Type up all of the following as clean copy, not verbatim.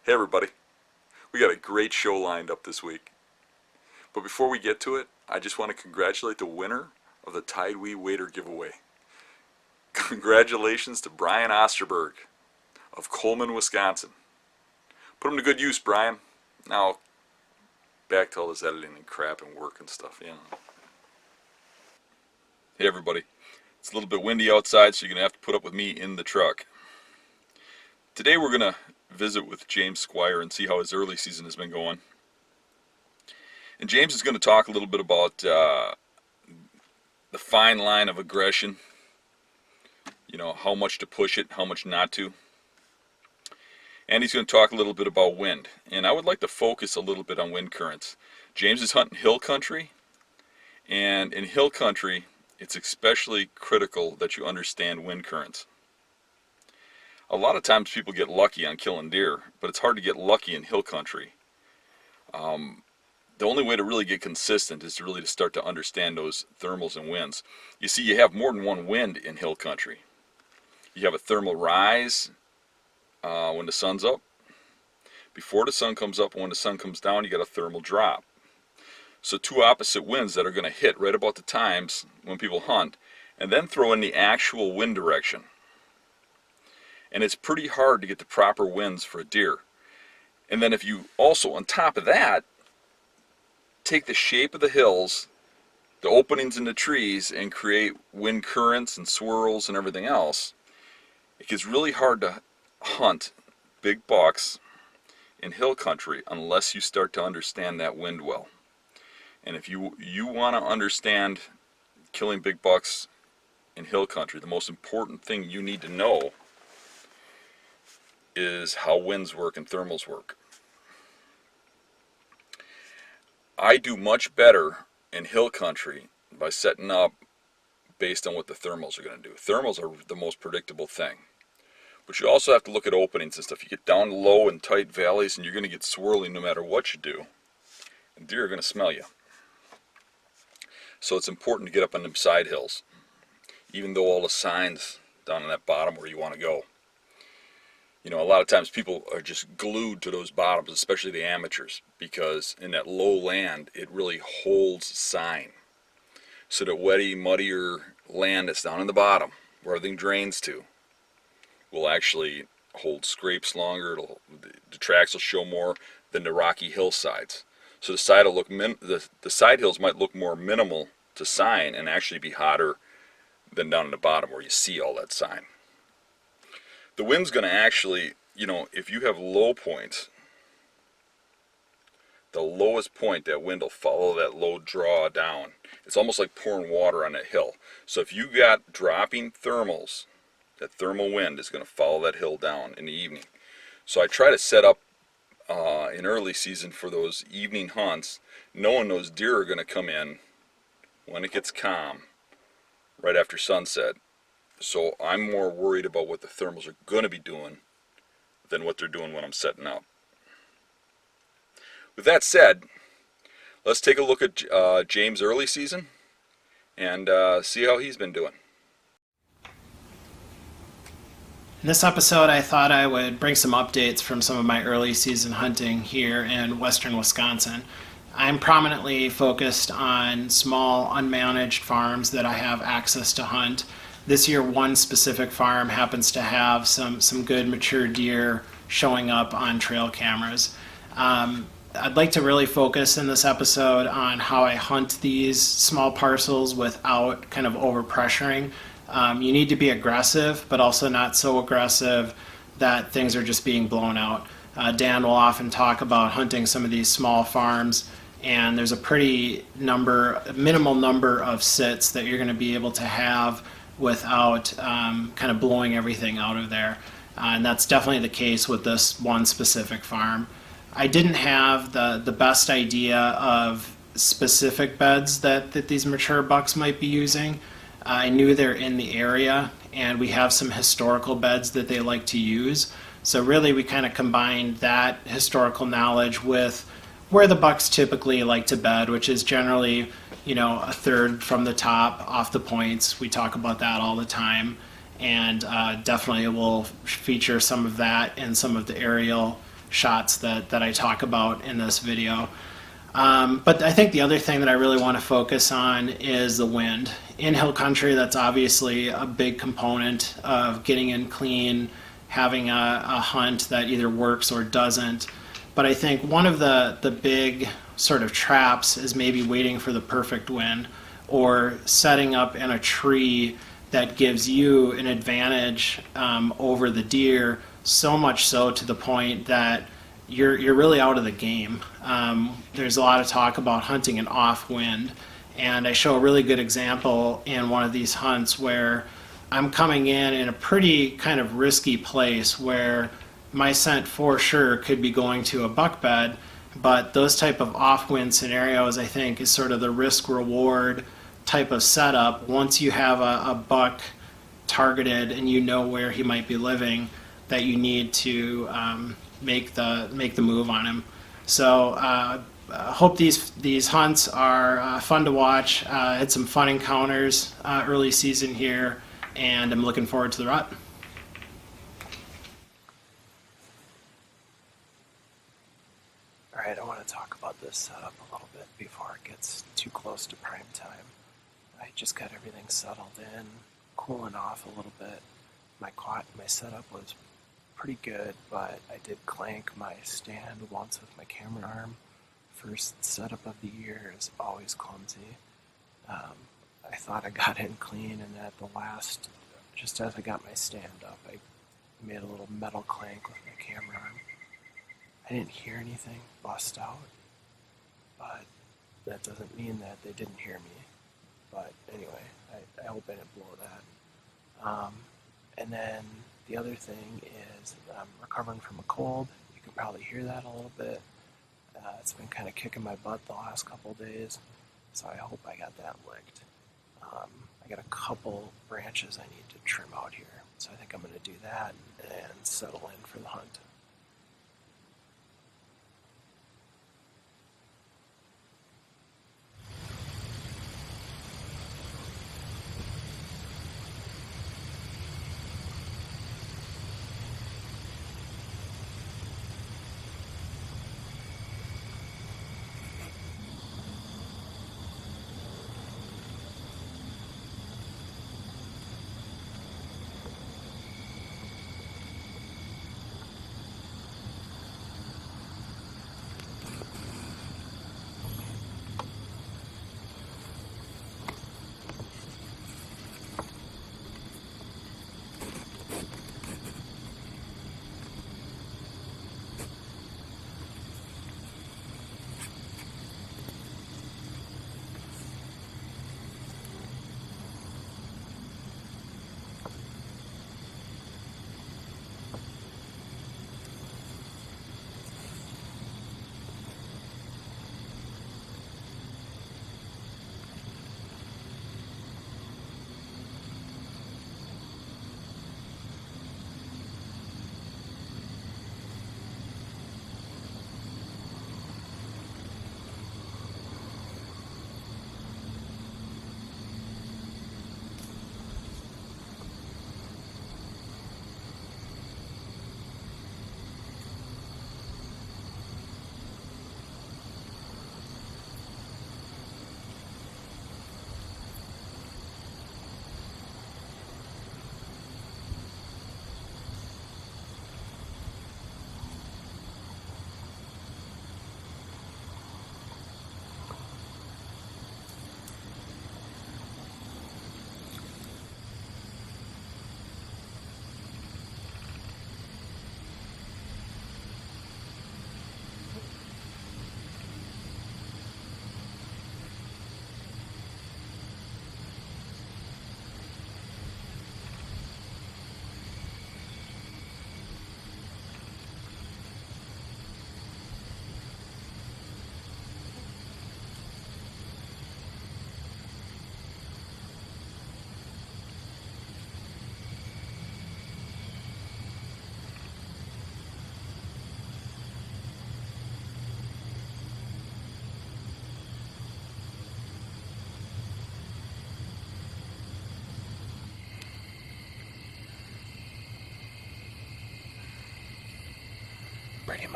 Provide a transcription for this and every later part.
Hey everybody, we got a great show lined up this week. But before we get to it, I just want to congratulate the winner of the Tide We Waiter giveaway. Congratulations to Brian Osterberg of Coleman, Wisconsin. Put him to good use, Brian. Now, back to all this editing and crap and work and stuff, Hey everybody, it's a little bit windy outside, so you're going to have to put up with me in the truck. Today we're going to visit with James Squire and see how his early season has been going. And James is going to talk a little bit about the fine line of aggression, how much to push it, how much not to. And he's going to talk a little bit about wind. And I would like to focus a little bit on wind currents. James is hunting hill country, and in hill country it's especially critical that you understand wind currents. A lot of times people get lucky on killing deer, but it's hard to get lucky in hill country. The only way to really get consistent is to start to understand those thermals and winds. You see, you have more than one wind in hill country. You have a thermal rise when the sun's up. Before the sun comes up and when the sun comes down, you got a thermal drop. So two opposite winds that are going to hit right about the times when people hunt, and then throw in the actual wind direction. And it's pretty hard to get the proper winds for a deer. And then if you also, on top of that, take the shape of the hills, the openings in the trees, and create wind currents and swirls and everything else, it gets really hard to hunt big bucks in hill country unless you start to understand that wind well. And if you want to understand killing big bucks in hill country, the most important thing you need to know is how winds work and thermals work. I do much better in hill country by setting up based on what the thermals are going to do. Thermals are the most predictable thing. But you also have to look at openings and stuff. You get down low in tight valleys and you're going to get swirling no matter what you do. And deer are going to smell you. So it's important to get up on them side hills, even though all the signs down on that bottom where you want to go. A lot of times people are just glued to those bottoms, especially the amateurs, because in that low land, it really holds sign. So the wetty, muddier land that's down in the bottom, where everything drains to, will actually hold scrapes longer. The tracks will show more than the rocky hillsides. So the side will look the side hills might look more minimal to sign and actually be hotter than down in the bottom where you see all that sign. The wind's going to actually, if you have low points, the lowest point, that wind will follow that low draw down. It's almost like pouring water on that hill. So if you got dropping thermals, that thermal wind is going to follow that hill down in the evening. So I try to set up in early season for those evening hunts, knowing those deer are going to come in when it gets calm, right after sunset. So I'm more worried about what the thermals are going to be doing than what they're doing when I'm setting up. With that said, let's take a look at James' early season and see how he's been doing. In this episode, I thought I would bring some updates from some of my early season hunting here in western Wisconsin. I'm prominently focused on small, unmanaged farms that I have access to hunt. This year, one specific farm happens to have some good mature deer showing up on trail cameras. I'd like to really focus in this episode on how I hunt these small parcels without kind of overpressuring. You need to be aggressive, but also not so aggressive that things are just being blown out. Dan will often talk about hunting some of these small farms, and there's a pretty minimal number of sits that you're going to be able to have without kind of blowing everything out of there. And that's definitely the case with this one specific farm. I didn't have the best idea of specific beds that these mature bucks might be using. I knew they're in the area, and we have some historical beds that they like to use. So really we kind of combined that historical knowledge with where the bucks typically like to bed, which is generally, a third from the top off the points. We talk about that all the time, and definitely will feature some of that in some of the aerial shots that I talk about in this video. But I think the other thing that I really want to focus on is the wind. In hill country, that's obviously a big component of getting in clean, having a hunt that either works or doesn't. But I think one of the big sort of traps is maybe waiting for the perfect wind or setting up in a tree that gives you an advantage over the deer, so much so to the point that you're really out of the game. There's a lot of talk about hunting an off wind, and I show a really good example in one of these hunts where I'm coming in a pretty kind of risky place where my scent for sure could be going to a buck bed, but those type of off wind scenarios I think is sort of the risk reward type of setup. Once you have a buck targeted and you know where he might be living, that you need to make the move on him. So I hope these hunts are fun to watch. Had some fun encounters early season here, and I'm looking forward to the rut. All right, I want to talk about this setup a little bit before it gets too close to prime time. I just got everything settled in, cooling off a little bit. My setup was pretty good, but I did clank my stand once with my camera arm. First setup of the year is always clumsy. I thought I got in clean, and at the last, just as I got my stand up, I made a little metal clank with my camera arm. I didn't hear anything bust out, but that doesn't mean that they didn't hear me. But anyway, I hope I didn't blow that. And then the other thing is I'm recovering from a cold. You can probably hear that a little bit. It's been kind of kicking my butt the last couple days, so I hope I got that licked. I got a couple branches I need to trim out here, so I think I'm going to do that and settle in for the hunt.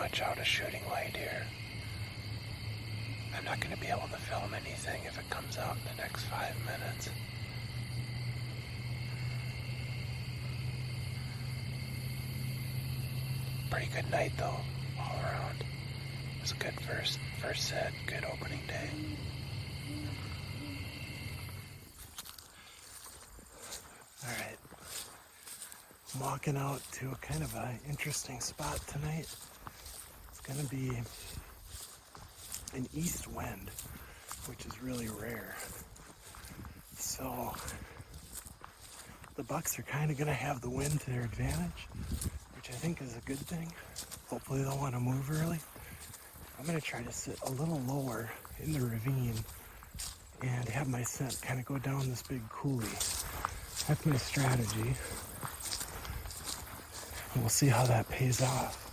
much out of shooting light here. I'm not going to be able to film anything if it comes out in the next 5 minutes. Pretty good night though, all around. It was a good first set, good opening day. Alright. I'm walking out to a kind of an interesting spot tonight. It's going to be an east wind, which is really rare. So the bucks are kind of going to have the wind to their advantage, which I think is a good thing. Hopefully they'll want to move early. I'm going to try to sit a little lower in the ravine and have my scent kind of go down this big coulee. That's my strategy. And we'll see how that pays off.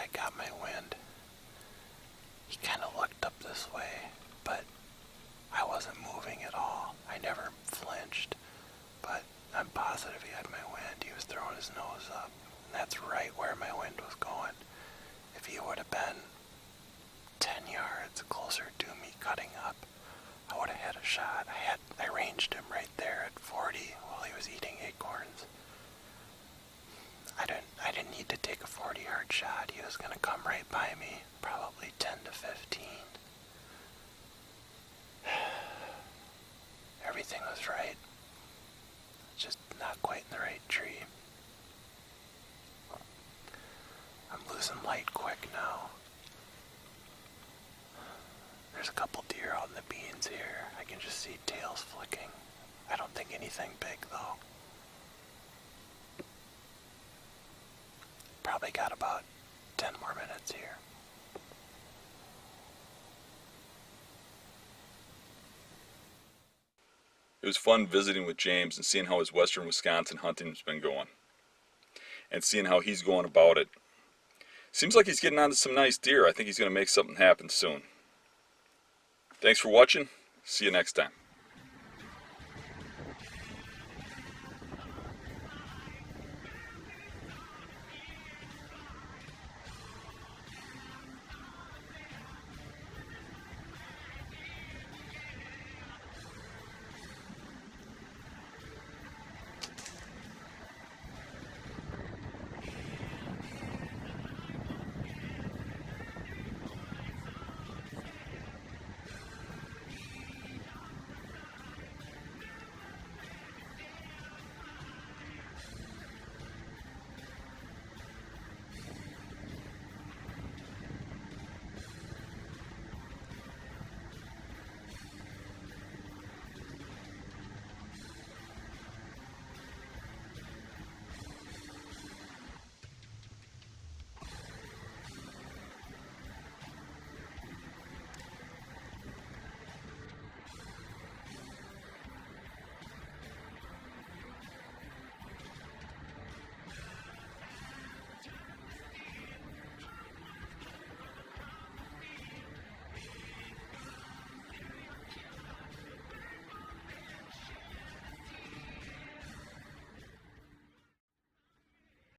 guy got my wind. He kind of looked up this way, but I wasn't moving at all. I never flinched, but I'm positive he had my wind. He was throwing his nose up, and that's right where my wind was going. If he would have been 10 yards closer to me cutting up, I would have had a shot. I ranged him right there at 40 while he was eating acorns. I didn't need to take a 40-yard shot. He was going to come right by me, probably 10 to 15. Everything was right. Just not quite in the right tree. I'm losing light quick now. There's a couple deer out in the beans here. I can just see tails flicking. I don't think anything big though. Probably got about 10 more minutes here. It was fun visiting with James and seeing how his western Wisconsin hunting's been going. And seeing how he's going about it. Seems like he's getting onto some nice deer. I think he's going to make something happen soon. Thanks for watching. See you next time.